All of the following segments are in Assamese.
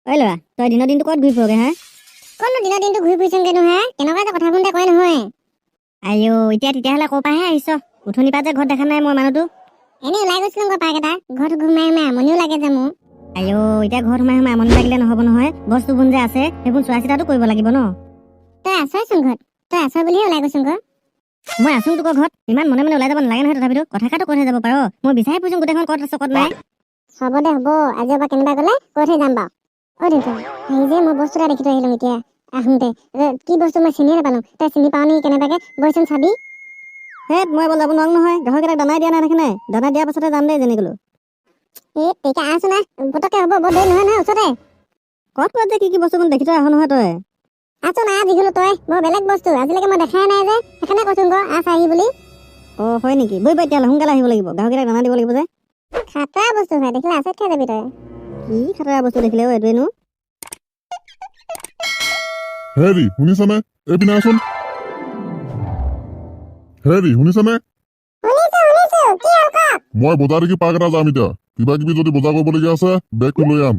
ঐ ল'ৰা, তই দিনৰ দিনটো ক'ত ঘূৰি ফুৰগে হা? ক'তনো দিনৰ দিনটো ঘূৰি ফুৰিছংগেনো হে? কেনেকুৱা যে কথা শুনতে কয় নহয়। আইঅ, তেতিয়াহ'লে ক'ৰ পৰাহে আহিছ? উঠনি পৰা যে ঘৰত দেখা নাই মই মানুহটো। এনেই ওলাই গৈছিলো পাৰ্ক এটা, ঘৰত সোমাই আমনিও লাগে যে মোৰ। আইঅ, এতিয়া ঘৰত সোমাই আমনি লাগিলে নহ'ব নহয়। বস্তুবোৰ যে আছে সেইবোৰ চোৱা চিতাটো কৰিব লাগিব ন। তই আছইচোন ঘৰত, তই আছ বুলিহে ওলাই গৈছোং ঘৰ। মই আছোং তোকৰ ঘৰত, ইমান মনে মনে ওলাই যাব নালাগে নহয়। তথাপিতো কথা কাটো ক'তহে যাব পাৰ? মই বিচাৰি ফুৰিছোং গোটেইখন ক'ত আছে ক'ত নাই। হ'ব দে হ'ব, আজিৰ পৰা কেনিবা গ'লে ক'তহে যাম বাৰু। দেউতা, হেৰি যে মই বস্তু এটা দেখি থৈ আহিলোঁ এতিয়া আহোঁতে। কি বস্তু মই চিনিয়ে নাপালোঁ। তই চিনি পাওঁ নেকি কেনেবাকে? বৈচোন চাবি। মই যাব নোৱাৰো নহয়, গাহৰিকেইটাক দানা দিয়া নাই দেখে নাই? দানা দিয়াৰ পাছতে যাম দেই যেনে গ'লো। তেতিয়া আহচোন না, পতককে হ'ব, বৰ দেৰি নহয় ওচৰতে। ক'ত যে কি বস্তু দেখি থৈ আহ নহয় তই। আছো না যিকোনো তই বৰ বেলেগ বস্তু আজিলৈকে মই দেখাই নাই যে, সেইকাৰণে কৈছোং আকৌ আহি বুলি। হয় নেকি? বৈ তেতিয়াহ'লে সোনকালে আহিব লাগিব, গাহৰিকেইটাক দানা দিব লাগিব যে। খাতৰা বস্তু হয়, দেখিলে আচৰিত খাই যাবি তই। কি খাতৰা বস্তু দেখিলে এইটোৱেনো? হেৰি শুনিছানে? এইপিনে আছোন। হেৰি শুনিছানে? মই বজাৰ দেখি পাৰ্ক এটা যাম এতিয়া। কিবা কিবি যদি বজাৰ কৰিবলগীয়া আছে বেগটো লৈ আন।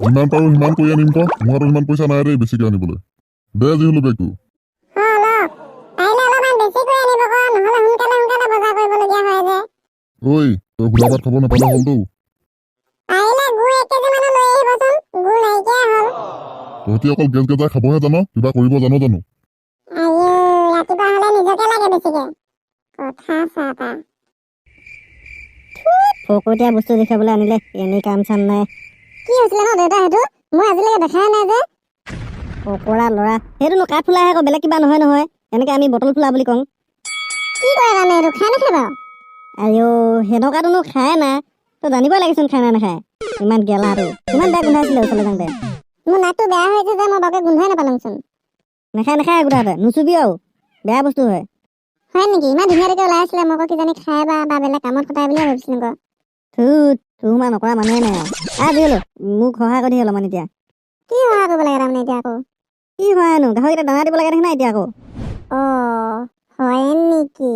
যিমান পাৰো সিমান কৰি আনিম ক। মোৰ হাতত ইমান পইচা নাই দেই বেছিকে আনিবলৈ। দে যি হলো বেগটো। ঐ, তই সুদা ভাত খাব নাপালে হ'লতো। তহঁতি অকল গেছ গেজাই খাবহে জান, কিবা কৰিব জানো? ফকতীয়া বস্তু দেখাবলৈ আনিলে, এনেই কাম চাম নাই। কি হৈছিলে ন দেউতা সেইটো? মই আজিলৈকে দেখাই নাই যে। ফকৰা ল'ৰা, সেইটোনো কাঠ ফুলাহে আকৌ, বেলেগ কিবা নহয়। এনেকে আমি বটল ফুলা বুলি কওঁ। কি কৰে মানে এইটো? খাই নাখায় বাৰু? আইঅ, সেনেকুৱাটোনো খায় না। তই জানিবই লাগিছোন খাই না নাখায়। ইমান গেলাটো, ইমান বেয়া গোন্ধাইছিলে ওচৰলৈ যাওঁতে। মোৰ নাকটো বেয়া হৈছে যে মই বাকে গোন্ধই নাপালোংচোন। নাখায় গোটাতে, নুচুবি আৰু বেয়া বস্তু হয়। হয় নেকি? ইমান ধুনীয়াকে ওলাই আছিলে, মই আকৌ কিজানি খাই বা বেলেগ কামত খটাই বুলিয়ে ভাবিছিলো আকৌ। তোৰ নকৰা মানুহে নাই আৰু। হলো মোক সহায় কৰি অলপমান এতিয়া। কি সহায় কৰিব লাগে তাৰমানে এতিয়া আকৌ? কি হয়নো, গাহৰিকেইটা দানা দিব লাগে দেখে নাই এতিয়া আকৌ। হয় নেকি?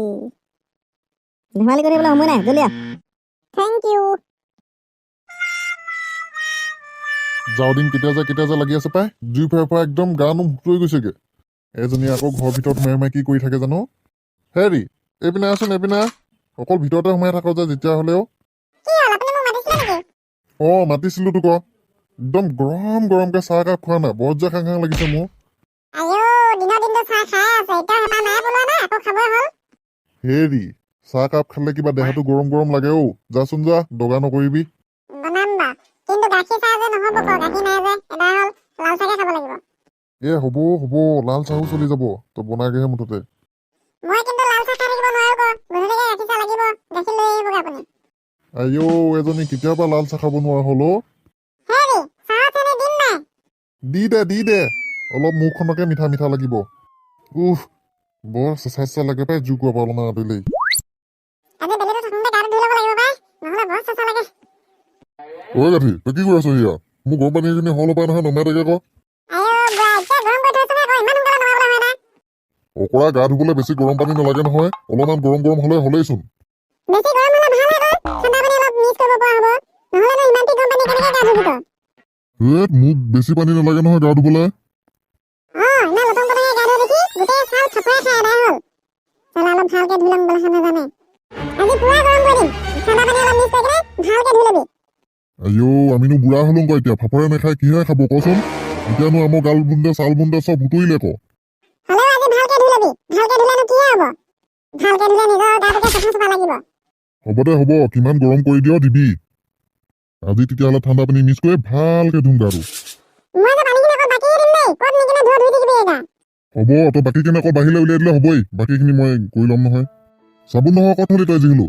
ধেমালি কৰি থাকিবলৈ সময় নাই, জলদি আহ। Thank you. যাওঁ দিন কেতিয়া যে লাগি আছে পাই। জুই ফেৰ একদম গা নোম শুকুৱাই গৈছেগে। এজনী আকৌ ঘৰৰ ভিতৰত সোমাই কি কৰি থাকে জানো? হেৰি এইপিনে আছোন, এইপিনে। অকল ভিতৰতে সোমাই থাক যে যেতিয়া হলেও। মাতিছিলো তোক। একদম গৰম গৰমকে চাহ একাপ খোৱা না, বৰ যে খাং লাগিছে মোৰ। হেৰি চাহ কাপ খালে কিবা দেহাটো গৰম গৰম লাগে অ। যাচোন যা, দগা নকৰিবি। হ'ব লাল চাহো চলি যাব, তই বনাগেহে মুঠতে। আইঅ, এজনী কেতিয়াবা লাল চাহ খাব নোৱাৰা হল অ। দি দে অলপ মুখখনকে মিঠা মিঠা লাগিব। বৰ চেঁচা লাগে পাই, জুই কোৱা অলপমান আঁতৰিলেই। ঐ গাঠি, তই কি কৰি আছ হিয়া? মোৰ গৰম পানী এখিনি হল পাই নহয়, নমাই থাকে ক। অকৰা গা ধুবলৈ বেছি গৰম পানী নালাগে নহয়, অলপমান গৰম হলে হলেইচোন। মোক বেছি পানী নালাগে নহয় গা ধুবলৈ। আইঅ, আমিনো বুঢ়া হলো এতিয়া, ফাপৰে নাখাই কিহে খাব কচোন? এতিয়ানো আমাৰ গাল বুন্দে চাল বুন্দে চব উতৰিলে ক। হ'ব দে হ'ব, কিমান গৰম কৰি দিয় দিবি। আজি তেতিয়াহ'লে ঠাণ্ডা পানী মিক্স কৰি ভালকে ধুম গাটো। হ'ব, তই বাকীখিনি আকৌ বাহিৰলৈ উলিয়াই দিলে হ'বই। বাকীখিনি মই কৰি ল'ম নহয়। চাবোন নহয় ক'ত থলি তই যি হলো?